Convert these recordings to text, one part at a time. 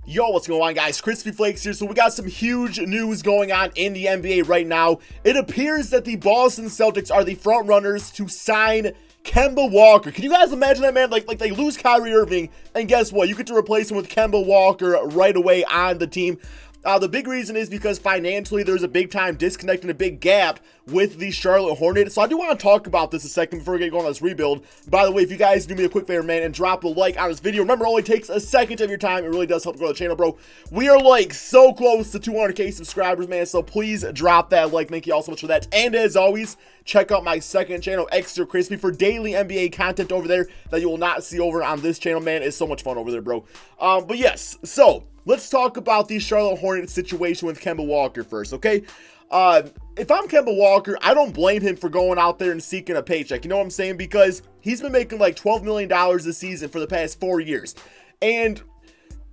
Yo, what's going on, guys? KrispyFlakes here. So we got some huge news going on in the NBA right now. It appears that the Boston Celtics are the front runners to sign Kemba Walker. Can you guys imagine that, man? Like they lose Kyrie Irving, and guess what? You get to replace him with Kemba Walker right away on the team. The big reason is because financially there's a big time disconnect and a big gap with the Charlotte Hornets. So I do want to talk about this a second before we get going on this rebuild. By the way, if you guys do me a quick favor, man, and drop a like on this video. Remember, it only takes a second of your time. It really does help grow the channel, bro. We are like so close to 200k subscribers, man. So please drop that like. Thank you all so much for that. And as always, check out my second channel, Extra Crispy, for daily NBA content over there that you will not see over on this channel, man. It's so much fun over there, bro. But yes, so let's talk about the Charlotte Hornets situation with Kemba Walker first, okay? If I'm Kemba Walker, I don't blame him for going out there and seeking a paycheck. You know what I'm saying? Because he's been making like $12 million a season for the past 4 years. And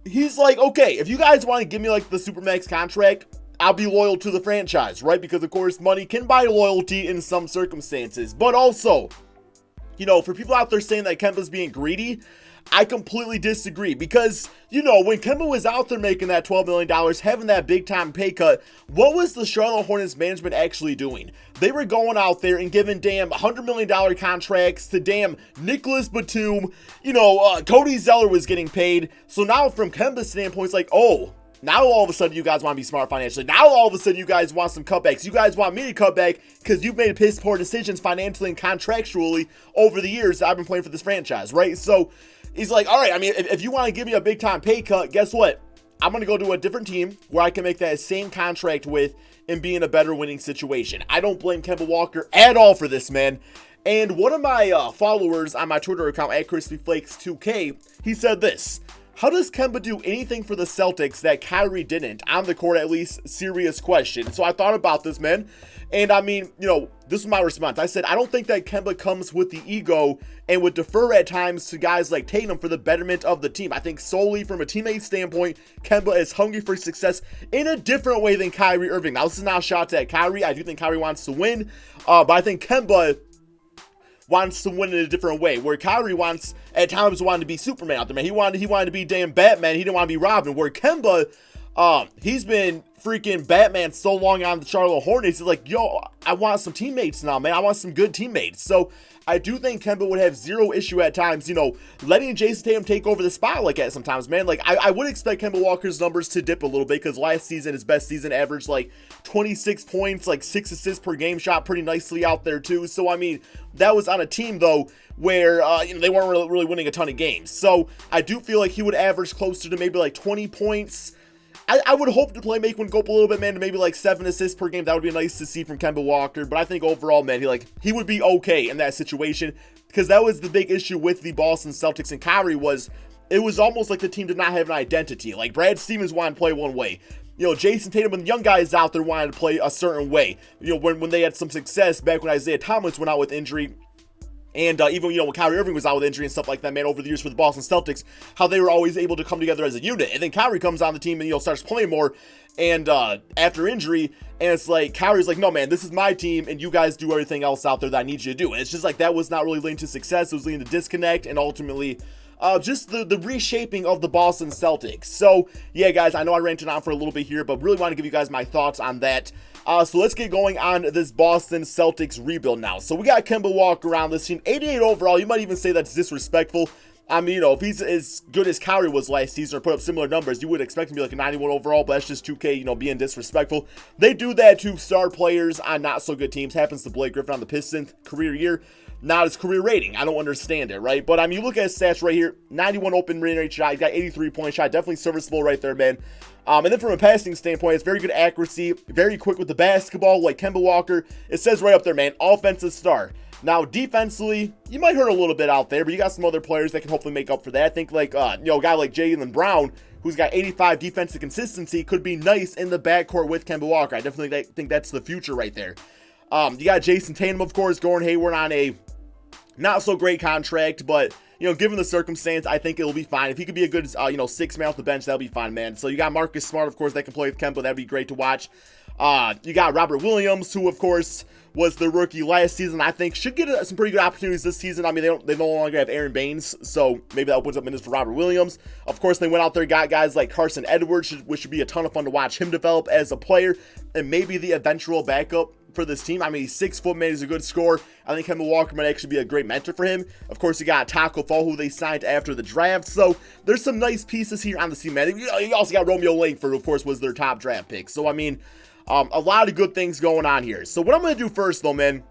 he's like, okay, if you guys want to give me like the Supermax contract, I'll be loyal to the franchise, right? Because of course, money can buy loyalty in some circumstances. But also, you know, for people out there saying that Kemba's being greedy, I completely disagree, because, you know, when Kemba was out there making that $12 million, having that big time pay cut, what was the Charlotte Hornets management actually doing? They were going out there and giving damn $100 million contracts to damn Nicholas Batum. You know, Cody Zeller was getting paid. So now from Kemba's standpoint, it's like, oh, now all of a sudden you guys want to be smart financially. Now all of a sudden you guys want some cutbacks. You guys want me to cut back because you've made piss poor decisions financially and contractually over the years that I've been playing for this franchise, right? So he's like, all right, I mean, if you want to give me a big time pay cut, guess what? I'm going to go to a different team where I can make that same contract with and be in a better winning situation. I don't blame Kemba Walker at all for this, man. And one of my followers on my Twitter account, at KrispyFlakes2K, he said this: how does Kemba do anything for the Celtics that Kyrie didn't? On the court, at least. Serious question. So I thought about this, man. And I mean, you know, this is my response. I said, I don't think that Kemba comes with the ego and would defer at times to guys like Tatum for the betterment of the team. I think solely from a teammate standpoint, Kemba is hungry for success in a different way than Kyrie Irving. Now, this is not shots at Kyrie. I do think Kyrie wants to win. But I think Kemba wants to win in a different way, where Kyrie wants, at times, wanted to be Superman out there, man. He wanted to be damn Batman. He didn't want to be Robin. Where Kemba, he's been freaking Batman so long on the Charlotte Hornets. He's like, yo, I want some teammates now, man. I want some good teammates. So I do think Kemba would have zero issue at times, you know, letting Jason Tatum take over the spot like that sometimes, man. Like, I would expect Kemba Walker's numbers to dip a little bit, because last season, his best season, averaged like 26 points, like 6 assists per game, shot pretty nicely out there too. So, I mean, that was on a team, though, where, you know, they weren't really winning a ton of games. So I do feel like he would average closer to maybe like 20 points. I would hope to make one go up a little bit, man, to maybe like 7 assists per game. That would be nice to see from Kemba Walker. But I think overall, man, he would be okay in that situation, because that was the big issue with the Boston Celtics and Kyrie. It was almost like the team did not have an identity. Like, Brad Stevens wanted to play one way. You know, Jason Tatum and the young guys out there wanted to play a certain way. You know, when they had some success back when Isaiah Thomas went out with injury. And even, you know, when Kyrie Irving was out with injury and stuff like that, man, over the years for the Boston Celtics, how they were always able to come together as a unit. And then Kyrie comes on the team and, you know, starts playing more, and after injury, and it's like, Kyrie's like, no, man, this is my team, and you guys do everything else out there that I need you to do. And it's just like, that was not really leading to success. It was leading to disconnect, and ultimately, just the reshaping of the Boston Celtics. So, yeah, guys, I know I ranted on for a little bit here, but really want to give you guys my thoughts on that. So let's get going on this Boston Celtics rebuild now. So we got Kemba Walker around this team, 88 overall. You might even say that's disrespectful. I mean, you know, if he's as good as Kyrie was last season, or put up similar numbers, you would expect him to be like a 91 overall, but that's just 2K, you know, being disrespectful. They do that to star players on not so good teams. Happens to Blake Griffin on the Pistons, career year. Not his career rating. I don't understand it, right? But I mean, you look at his stats right here, 91 open range shot. He's got 83 point shot. Definitely serviceable right there, man. And then from a passing standpoint, it's very good accuracy, very quick with the basketball, like Kemba Walker. It says right up there, man, offensive star. Now, defensively, you might hurt a little bit out there, but you got some other players that can hopefully make up for that. I think, like, you know, a guy like Jaylen Brown, who's got 85 defensive consistency, could be nice in the backcourt with Kemba Walker. I definitely think that's the future right there. You got Jason Tatum, of course, Gordon Hayward on a not so great contract, but, you know, given the circumstance, I think it'll be fine. If he could be a good, you know, 6 man off the bench, that'll be fine, man. So you got Marcus Smart, of course, that can play with Kemba. That'd be great to watch. You got Robert Williams, who, of course, was the rookie last season. I think should get some pretty good opportunities this season. I mean, they no longer have Aaron Baines, so maybe that opens up minutes for Robert Williams. Of course, they went out there, got guys like Carson Edwards, which should be a ton of fun to watch him develop as a player, and maybe the eventual backup for this team. I mean, he's 6 foot, man. He's a good scorer. I think Kemba Walker might actually be a great mentor for him. Of course, you got Taco Fall, who they signed after the draft. So there's some nice pieces here on the team, man. You also got Romeo Langford, of course, was their top draft pick. So, I mean, a lot of good things going on here. So what I'm going to do first, though, man,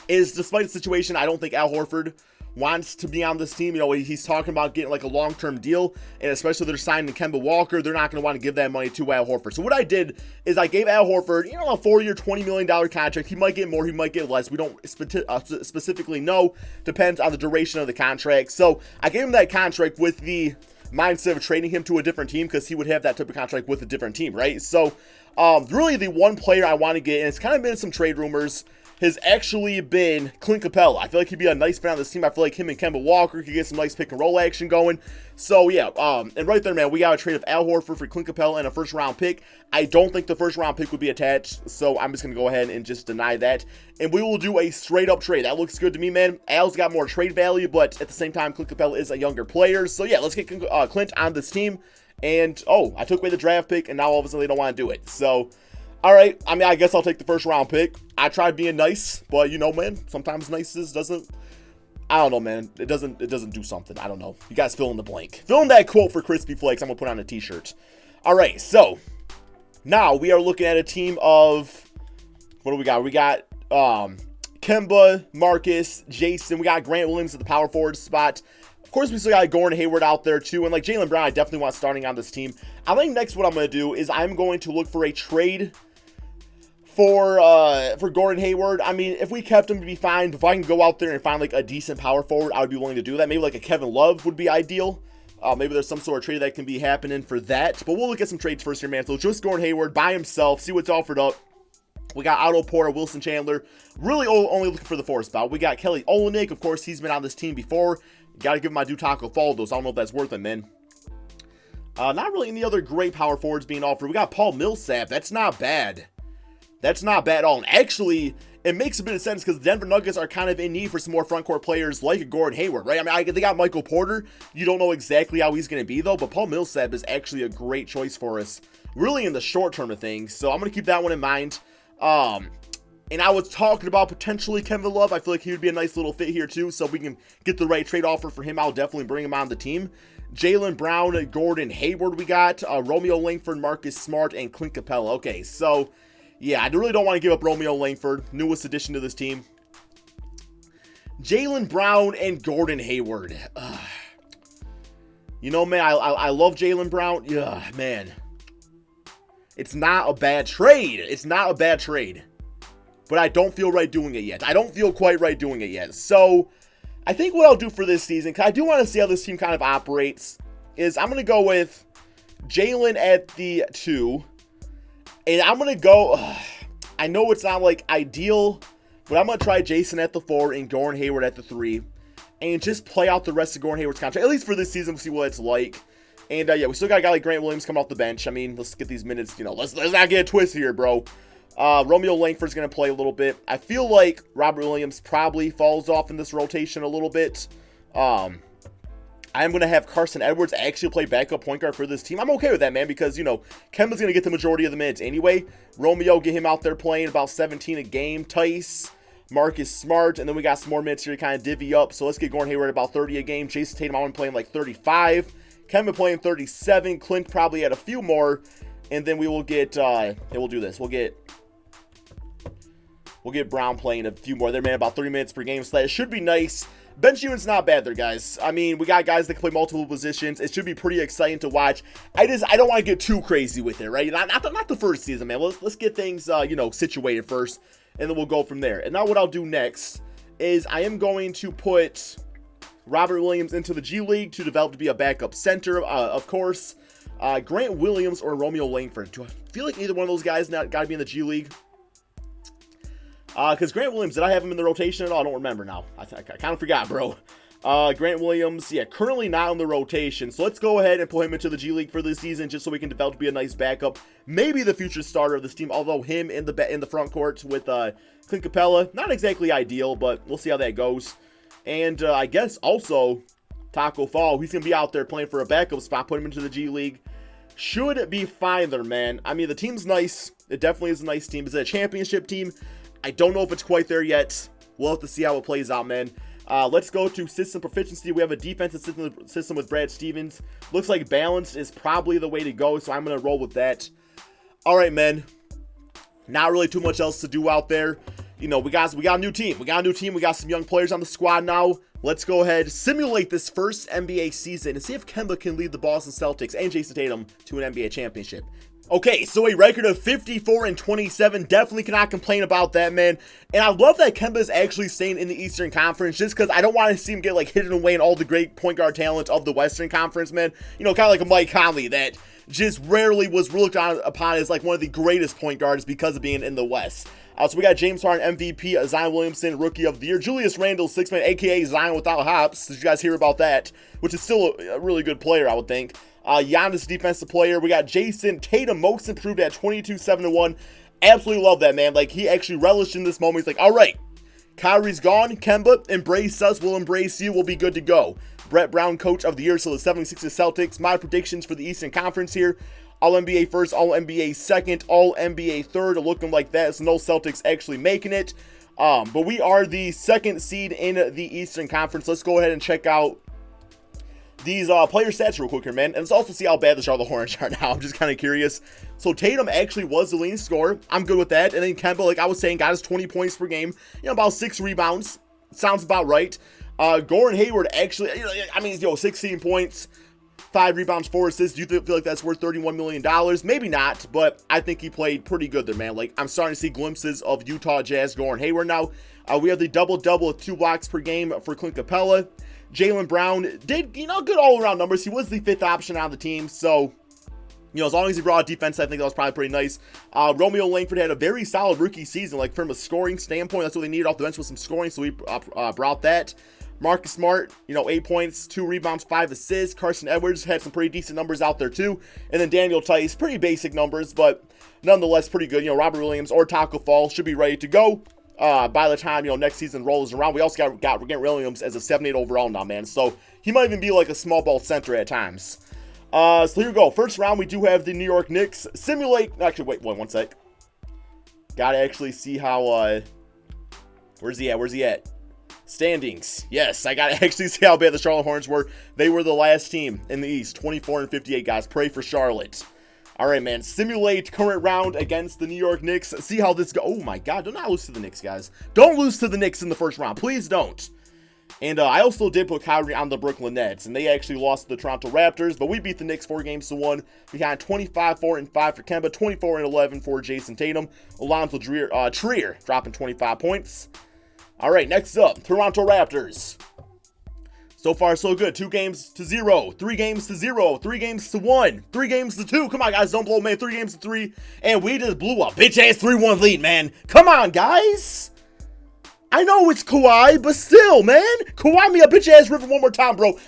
is despite the situation, I don't think Al Horford wants to be on this team. You know, he's talking about getting like a long-term deal, and especially if they're signing Kemba Walker, they're not going to want to give that money to Al Horford. So what I did is I gave Al Horford, you know, a 4-year, $20 million contract. He might get more, he might get less. We don't specifically know. Depends on the duration of the contract. So I gave him that contract with the mindset of trading him to a different team, because he would have that type of contract with a different team, right? So really the one player I want to get, and it's kind of been some trade rumors, has actually been Clint Capella. I feel like he'd be a nice fit on this team. I feel like him and Kemba Walker could get some nice pick and roll action going. So yeah, and right there, man, we got a trade of Al Horford for Clint Capella and a first round pick. I don't think the first round pick would be attached, so I'm just going to go ahead and just deny that. And we will do a straight up trade. That looks good to me, man. Al's got more trade value, but at the same time, Clint Capella is a younger player. So yeah, let's get Clint on this team. And, oh, I took away the draft pick, and now all of a sudden they don't want to do it. So, all right, I mean, I guess I'll take the first round pick. I tried being nice, but, you know, man, sometimes niceness doesn't, I don't know, man. It doesn't do something. I don't know. You guys fill in the blank. Fill in that quote for KrispyFlakes. I'm going to put on a t-shirt. All right, so now we are looking at a team of, what do we got? We got Kemba, Marcus, Jason. We got Grant Williams at the power forward spot. Of course, we still got Gordon Hayward out there, too. And, like, Jaylen Brown, I definitely want starting on this team. I think next what I'm going to do is I'm going to look for a trade for Gordon Hayward. I mean, if we kept him to be fine, if I can go out there and find, like, a decent power forward, I would be willing to do that. Maybe, like, a Kevin Love would be ideal. Maybe there's some sort of trade that can be happening for that. But we'll look at some trades first here, man. So, just Gordon Hayward by himself, see what's offered up. We got Otto Porter, Wilson Chandler. Really only looking for the 4th spot. We got Kelly Olynyk. Of course, he's been on this team before. Got to give him my due Taco Fall, though, so I don't know if that's worth it, man. Not really any other great power forwards being offered. We got Paul Millsap. That's not bad. That's not bad at all. And actually, it makes a bit of sense because the Denver Nuggets are kind of in need for some more front court players like a Gordon Hayward, right? I mean, they got Michael Porter. You don't know exactly how he's going to be, though, but Paul Millsap is actually a great choice for us, really in the short term of things. So I'm going to keep that one in mind. And I was talking about potentially Kevin Love. I feel like he would be a nice little fit here too. So if we can get the right trade offer for him, I'll definitely bring him on the team. Jaylen Brown, Gordon Hayward we got. Romeo Langford, Marcus Smart, and Clint Capella. Okay, so yeah, I really don't want to give up Romeo Langford. Newest addition to this team. Jaylen Brown and Gordon Hayward. You know, man, I love Jaylen Brown. Yeah, man. It's not a bad trade. It's not a bad trade. But I don't feel right doing it yet. I don't feel quite right doing it yet. So, I think what I'll do for this season, because I do want to see how this team kind of operates, is I'm going to go with Jaylen at the 2. And I'm going to go, I know it's not like ideal, but I'm going to try Jason at the 4 and Gordon Hayward at the 3. And just play out the rest of Gordon Hayward's contract, at least for this season, we'll see what it's like. And yeah, we still got a guy like Grant Williams coming off the bench. I mean, let's get these minutes, you know, let's not get a twist here, bro. Romeo Langford's going to play a little bit. I feel like Robert Williams probably falls off in this rotation a little bit. I'm going to have Carson Edwards actually play backup point guard for this team. I'm okay with that, man, because, you know, Kemba's going to get the majority of the minutes anyway. Romeo, get him out there playing about 17 a game. Tice, Marcus Smart, and then we got some more minutes here to kind of divvy up. So let's get Gordon Hayward about 30 a game. Jason Tatum, I'm playing like 35. Kemba playing 37. Clint probably at a few more. And then we will get, we'll do this. We'll get Brown playing a few more. They're, man, about 30 minutes per game. So that should be nice. Bench unit's not bad there, guys. I mean, we got guys that can play multiple positions. It should be pretty exciting to watch. I don't want to get too crazy with it, right? Not the first season, man. Let's get things, you know, situated first, and then we'll go from there. And now what I'll do next is I am going to put Robert Williams into the G League to develop to be a backup center, of course. Grant Williams or Romeo Langford. Do I feel like either one of those guys got to be in the G League? Because Grant Williams, did I have him in the rotation at all? I don't remember now. I kind of forgot, bro. Grant Williams, yeah, currently not in the rotation. So let's go ahead and put him into the G League for this season just so we can develop to be a nice backup. Maybe the future starter of this team, although him in the front court with Clint Capella, not exactly ideal, but we'll see how that goes. And I guess also Taco Fall, he's going to be out there playing for a backup spot. Put him into the G League. Should be fine there, man. I mean, the team's nice. It definitely is a nice team. Is it a championship team? I don't know if it's quite there yet. We'll have to see how it plays out, man. Let's go to system proficiency. We have a defensive system with Brad Stevens. Looks like balanced is probably the way to go, so I'm going to roll with that. All right, man. Not really too much else to do out there. You know, we got a new team. We got some young players on the squad now. Let's go ahead, simulate this first NBA season and see if Kemba can lead the Boston Celtics and Jason Tatum to an NBA championship. Okay, so a record of 54-27, definitely cannot complain about that, man. And I love that Kemba is actually staying in the Eastern Conference just because I don't want to see him get, like, hidden away in all the great point guard talent of the Western Conference, man. You know, kind of like a Mike Conley that just rarely was looked upon as, like, one of the greatest point guards because of being in the West. So we got James Harden, MVP, Zion Williamson, Rookie of the Year, Julius Randle, six-man, a.k.a. Zion without hops. Did you guys hear about that? Which is still a really good player, I would think. Giannis, defensive player. We got Jason Tatum, most improved at 22-7-1. Absolutely love that, man. Like, he actually relished in this moment. He's like, all right, Kyrie's gone. Kemba, embrace us. We'll embrace you. We'll be good to go. Brett Brown, Coach of the Year, so the 76ers Celtics. My predictions for the Eastern Conference here. All-NBA first, All-NBA second, All-NBA third, looking like that. So no Celtics actually making it. But we are the second seed in the Eastern Conference. Let's go ahead and check out these player stats real quick here, man. And let's also see how bad the Charlotte Hornets are now. I'm just kind of curious. So Tatum actually was the leading scorer. I'm good with that. And then Kemba, like I was saying, got his 20 points per game. You know, about 6 rebounds. Sounds about right. Gordon Hayward actually, you know, I mean, 16 points. 5 rebounds, 4 assists. Do you feel like that's worth $31 million? Maybe not, but I think he played pretty good there, man. Like, I'm starting to see glimpses of Utah Jazz Gordon Hayward now. We have the double-double with 2 blocks per game for Clint Capella. Jaylen Brown did, you know, good all-around numbers. He was the 5th option on the team, so, you know, as long as he brought defense, I think that was probably pretty nice. Romeo Langford had a very solid rookie season, like, from a scoring standpoint. That's what they needed off the bench, with some scoring, so he brought that. Marcus Smart, you know, 8 points, 2 rebounds, 5 assists. Carson Edwards had some pretty decent numbers out there too. And then Daniel Tice, pretty basic numbers, but nonetheless pretty good. You know, Robert Williams or Taco Fall should be ready to go by the time, you know, next season rolls around. We also got Grant Williams as a 7-8 overall now, man. So he might even be like a small ball center at times. So here we go. First round, we do have the New York Knicks. Simulate. Actually, wait, one sec. Gotta actually see how, where's he at? Standings. Yes, I gotta actually see how bad the Charlotte Hornets were. They were the last team in the East, 24-58, guys. Pray for Charlotte. All right, man. Simulate current round against the New York Knicks. See how this goes. Oh my God, do not lose to the Knicks, guys. Don't lose to the Knicks in the first round. Please don't. And I also did put Kyrie on the Brooklyn Nets, and they actually lost to the Toronto Raptors, but we beat the Knicks 4-1. We got 25-4-5 for Kemba, 24-11 for Jason Tatum. Alonzo Trier dropping 25 points. All right, next up, Toronto Raptors. So far, so good. 2 games to 0, 3 games to 0, 3 games to 1, 3 games to 2. Come on, guys, don't blow me. 3 games to 3, and we just blew a bitch-ass 3-1 lead, man. Come on, guys. I know it's Kawhi, but still, man. Kawhi me a bitch-ass river one more time, bro.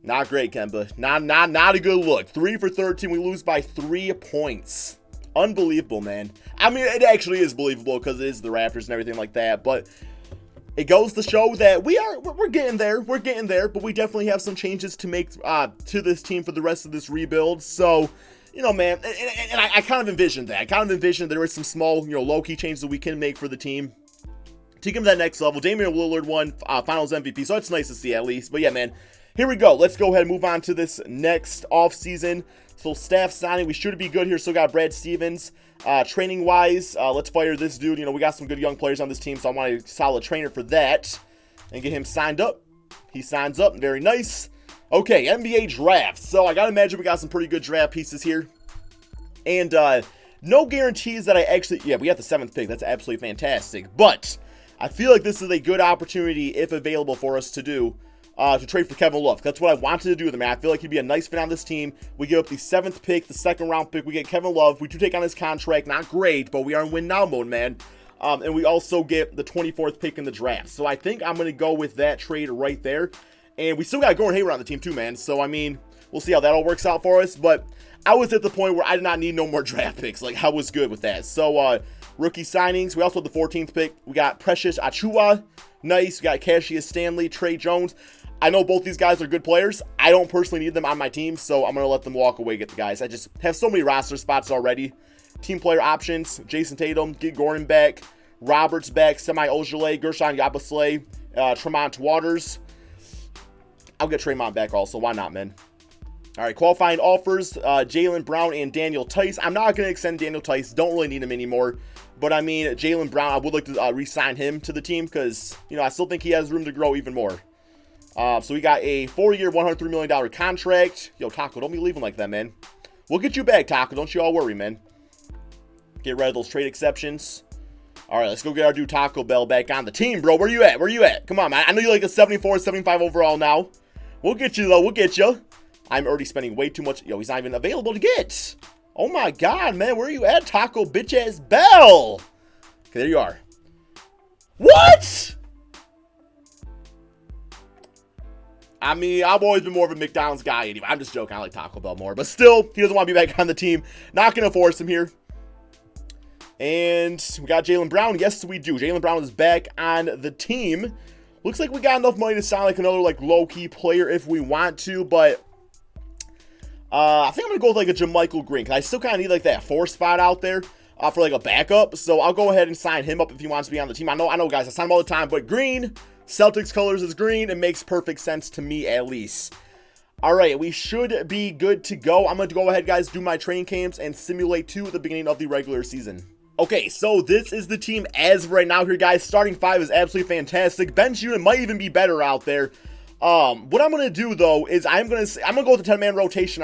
Not great, Kemba. Not a good look. 3 for 13. We lose by 3 points. Unbelievable, man. I mean, it actually is believable because it is the Raptors and everything like that, but it goes to show that we're getting there. We're getting there, but we definitely have some changes to make to this team for the rest of this rebuild. So, you know, man, and I kind of envisioned that. I kind of envisioned there were some small, you know, low-key changes that we can make for the team to get them to that next level. Damian Lillard won Finals MVP, so it's nice to see at least. But yeah, man, here we go. Let's go ahead and move on to this next offseason. So staff signing, we should be good here. Still got Brad Stevens. Training wise, let's fire this dude. You know, we got some good young players on this team, so I want a solid trainer for that and get him signed up. He signs up. Very nice. Okay, NBA draft. So I gotta imagine we got some pretty good draft pieces here. And no guarantees that I actually, yeah, we got the 7th pick. That's absolutely fantastic. But I feel like this is a good opportunity, if available, for us to do. To trade for Kevin Love. That's what I wanted to do with him, man. I feel like he'd be a nice fit on this team. We give up the 7th pick, the 2nd round pick. We get Kevin Love. We do take on his contract. Not great, but we are in win now mode, man. And we also get the 24th pick in the draft. So I think I'm going to go with that trade right there. And we still got Gordon Hayward on the team too, man. So, I mean, we'll see how that all works out for us. But I was at the point where I did not need no more draft picks. Like, I was good with that. So, rookie signings. We also have the 14th pick. We got Precious Achiuwa. Nice. We got Cassius Stanley, Trey Jones. I know both these guys are good players. I don't personally need them on my team, so I'm going to let them walk away, get the guys. I just have so many roster spots already. Team player options, Jason Tatum, get Gordon back, Roberts back, Semi Ojeleye, Gershon Yabusele, Tremont Waters. I'll get Tremont back also. Why not, man? All right, qualifying offers, Jaylen Brown and Daniel Tice. I'm not going to extend Daniel Tice. Don't really need him anymore. But, I mean, Jaylen Brown, I would like to re-sign him to the team because, you know, I still think he has room to grow even more. So we got a 4-year, $103 million contract. Yo, Taco, don't be leaving like that, man. We'll get you back, Taco. Don't you all worry, man. Get rid of those trade exceptions. All right, let's go get our dude Taco Bell back on the team, bro. Where you at? Where you at? Come on, man. I know you like a 74, 75 overall now. We'll get you, though. We'll get you. I'm already spending way too much. Yo, he's not even available to get. Oh, my God, man. Where are you at, Taco bitch-ass Bell? Okay, there you are. What? I mean, I've always been more of a McDonald's guy anyway. I'm just joking. I like Taco Bell more. But still, he doesn't want to be back on the team. Not going to force him here. And we got Jaylen Brown. Yes, we do. Jaylen Brown is back on the team. Looks like we got enough money to sign like another like low-key player if we want to. But I think I'm going to go with like a JaMychal Green. Because I still kind of need like that 4 spot out there for like a backup. So I'll go ahead and sign him up if he wants to be on the team. I know guys. I sign him all the time. But Green... Celtics colors is green. It makes perfect sense to me, at least. All right, we should be good to go. I'm going to go ahead, guys, do my training camps and simulate to the beginning of the regular season. Okay, so this is the team as of right now here, guys. Starting 5 is absolutely fantastic. Bench unit might even be better out there. What I'm going to do, though, is I'm going to go with the 10-man rotation.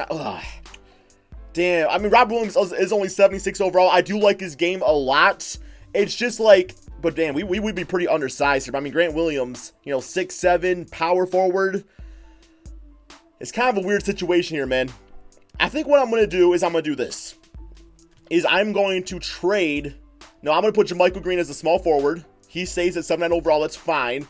Damn. I mean, Rob Williams is only 76 overall. I do like his game a lot. It's just like... But damn, we would be pretty undersized here. I mean, Grant Williams, you know, 6'7", power forward. It's kind of a weird situation here, man. I think what I'm going to do is I'm going to do this. I'm going to trade. No, I'm going to put JaMychal Green as a small forward. He stays at 7'9" overall. That's fine.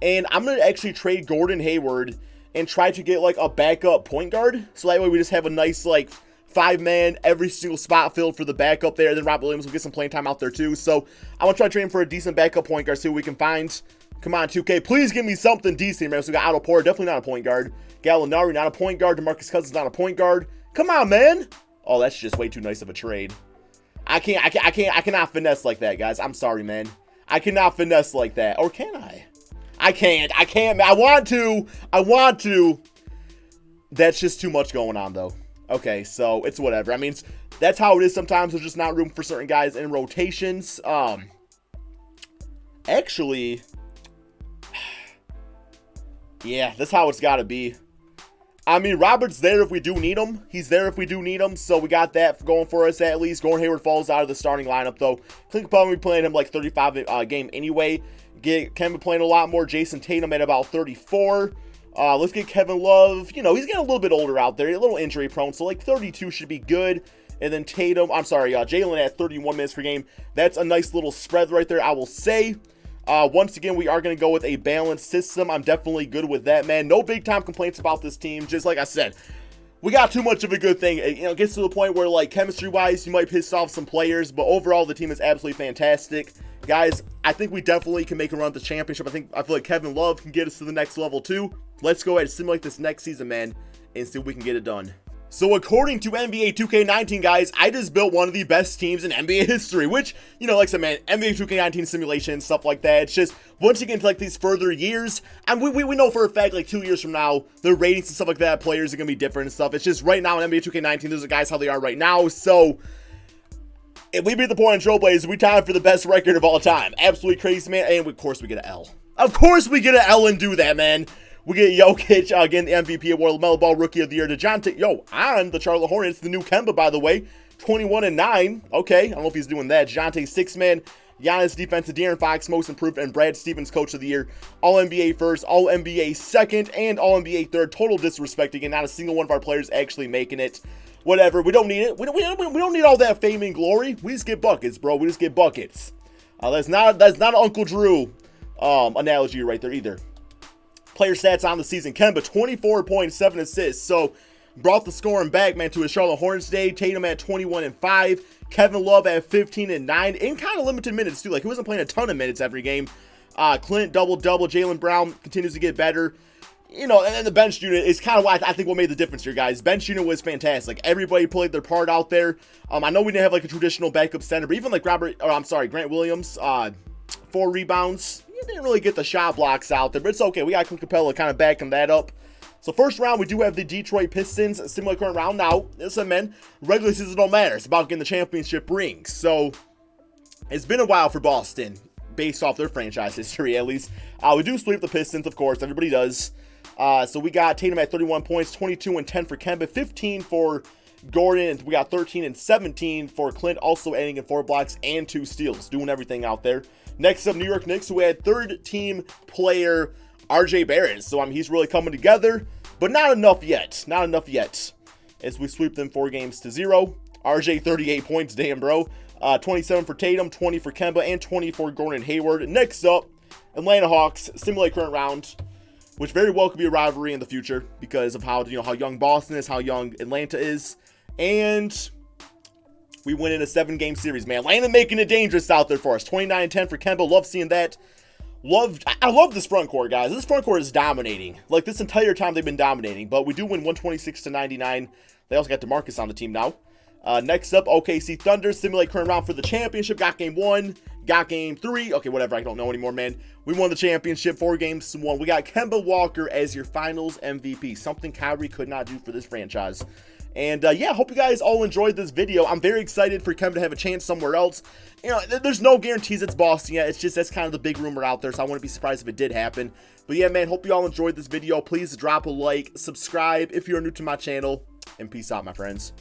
And I'm going to actually trade Gordon Hayward and try to get like a backup point guard. So that way we just have a nice like 5-man, every single spot filled for the backup there. And then Rob Williams will get some playing time out there too. So I'm going to try to trade him for a decent backup point guard, see what we can find. Come on, 2K. Please give me something decent, man. So we got Otto Porter, definitely not a point guard. Gallinari, not a point guard. DeMarcus Cousins, not a point guard. Come on, man. Oh, that's just way too nice of a trade. I cannot finesse like that, guys. I'm sorry, man. I cannot finesse like that. Or can I? I can't, man. I want to. That's just too much going on, though. Okay, so it's whatever. I mean, that's how it is sometimes. There's just not room for certain guys in rotations. Actually, yeah, that's how it's got to be. I mean, Robert's there if we do need him. He's there if we do need him. So we got that going for us at least. Gordon Hayward falls out of the starting lineup, though. Clint probably playing him like 35 game anyway. Get Kemba playing a lot more. Jason Tatum at about 34. Let's get Kevin Love. You know, he's getting a little bit older out there. A little injury prone. So, like, 32 should be good. And then Jalen at 31 minutes per game. That's a nice little spread right there, I will say. Once again, we are going to go with a balanced system. I'm definitely good with that, man. No big-time complaints about this team. Just like I said, we got too much of a good thing. You know, it gets to the point where, like, chemistry-wise, you might piss off some players. But overall, the team is absolutely fantastic. Guys, I think we definitely can make a run at the championship. I feel like Kevin Love can get us to the next level, too. Let's go ahead and simulate this next season, man, and see if we can get it done. So according to NBA 2K19, guys, I just built one of the best teams in NBA history, which, you know, like I said, man, NBA 2K19 simulation, stuff like that. It's just, once you get into, like, these further years, and we know for a fact, like, 2 years from now, the ratings and stuff like that, players are going to be different and stuff. It's just, right now in NBA 2K19, those are guys how they are right now, so if we beat the Portland Trailblazers, we tied for the best record of all time. Absolutely crazy, man, and of course we get an L. Of course we get an L and do that, man. We get Jokic, again, the MVP award, LaMelo Ball, Rookie of the Year, DeJounte, on the Charlotte Hornets, the new Kemba, by the way, 21-9, okay, I don't know if he's doing that, DeJounte, 6-man, Giannis, defensive, De'Aaron Fox, most improved, and Brad Stevens, Coach of the Year, All-NBA first, All-NBA second, and All-NBA third, total disrespect, again, not a single one of our players actually making it, whatever, we don't need it, we don't need all that fame and glory, we just get buckets, bro, we just get buckets. That's not an Uncle Drew analogy right there either. Player stats on the season. Kemba, 24.7 assists. So, brought the scoring back, man, to his Charlotte Hornets day. Tatum at 21-5. Kevin Love at 15-9. In kind of limited minutes, too. Like, he wasn't playing a ton of minutes every game. Clint, double-double. Jaylen Brown continues to get better. You know, and then the bench unit is kind of why I think what made the difference here, guys. Bench unit was fantastic. Like, everybody played their part out there. I know we didn't have, like, a traditional backup center, but even, like, Grant Williams, 4 rebounds. He didn't really get the shot blocks out there, but it's okay. We got Clint Capella kind of backing that up. So first round, we do have the Detroit Pistons. Similar current round. Now, listen, man, regular season don't matter. It's about getting the championship rings. So it's been a while for Boston, based off their franchise history, at least. We do sweep the Pistons, of course. Everybody does. So we got Tatum at 31 points, 22 and 10 for Kemba, 15 for Gordon, and we got 13 and 17 for Clint, also adding in 4 blocks and 2 steals, doing everything out there. Next up, New York Knicks, who had third-team player RJ Barrett. So, I mean, he's really coming together, but not enough yet. Not enough yet. As we sweep them 4-0. RJ, 38 points, damn, bro. 27 for Tatum, 20 for Kemba, and 20 for Gordon Hayward. Next up, Atlanta Hawks, simulate current round, which very well could be a rivalry in the future because of how, how young Boston is, how young Atlanta is. And we win in a 7-game series, man. Atlanta making it dangerous out there for us. 29-10 for Kemba. Love seeing that. I love this front court, guys. This front court is dominating. Like, this entire time they've been dominating. But we do win 126-99. They also got DeMarcus on the team now. Next up, OKC Thunder. Simulate current round for the championship. Got game 1. Got game 3. Okay, whatever. I don't know anymore, man. We won the championship. 4 games to 1. We got Kemba Walker as your finals MVP. Something Kyrie could not do for this franchise. And, yeah, hope you guys all enjoyed this video. I'm very excited for Kemba to have a chance somewhere else. You know, there's no guarantees it's Boston yet. It's just that's kind of the big rumor out there, so I wouldn't be surprised if it did happen. But, yeah, man, hope you all enjoyed this video. Please drop a like, subscribe if you're new to my channel, and peace out, my friends.